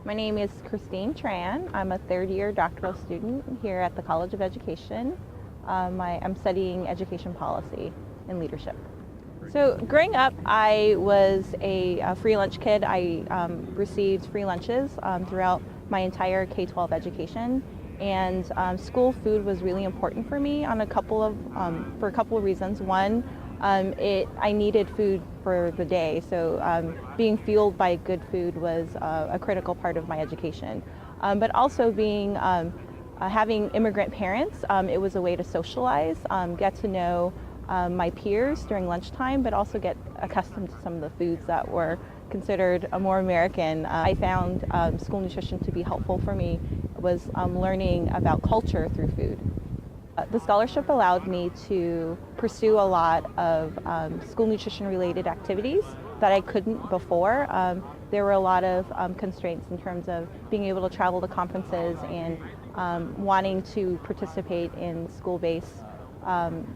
My name is Tran. I'm a third-year doctoral student here at the College of Education. I'm studying education policy and leadership. So growing up, I was a free lunch kid. I received free lunches throughout my entire K-12 education, and school food was really important for me on for a couple of reasons. One, I needed food for the day, so being fueled by good food was a critical part of my education. But also having immigrant parents, it was a way to socialize, get to know my peers during lunchtime, but also get accustomed to some of the foods that were considered more American. I found school nutrition to be helpful for me was learning about culture through food. The scholarship allowed me to pursue a lot of school nutrition related activities that I couldn't before. There were a lot of constraints in terms of being able to travel to conferences and wanting to participate in school-based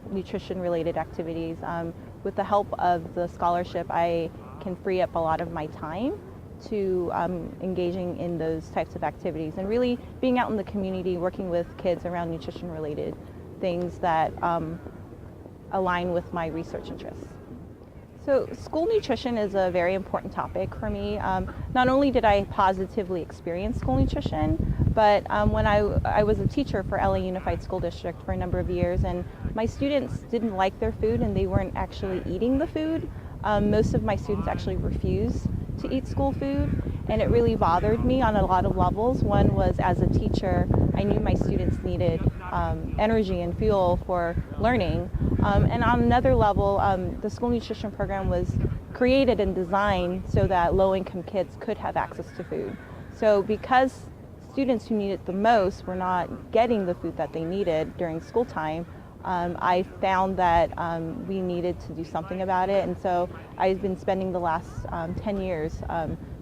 nutrition related activities. With the help of the scholarship, I can free up a lot of my time to engaging in those types of activities and really being out in the community working with kids around nutrition related things that align with my research interests. So school nutrition is a very important topic for me. Not only did I positively experience school nutrition, but when I was a teacher for LA Unified School District for a number of years, and my students didn't like their food and they weren't actually eating the food. Most of my students actually refused to eat school food, and it really bothered me on a lot of levels. One was, as a teacher, I knew my students needed energy and fuel for learning. And on another level, the school nutrition program was created and designed so that low-income kids could have access to food. So because students who need it the most were not getting the food that they needed during school time, I found that we needed to do something about it. And so I've been spending the last 10 years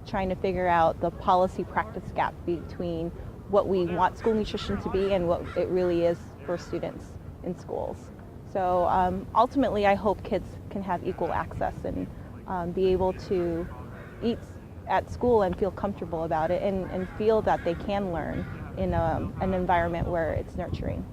trying to figure out the policy practice gap between what we want school nutrition to be and what it really is for students in schools. So ultimately, I hope kids can have equal access and be able to eat at school and feel comfortable about it and feel that they can learn in an environment where it's nurturing.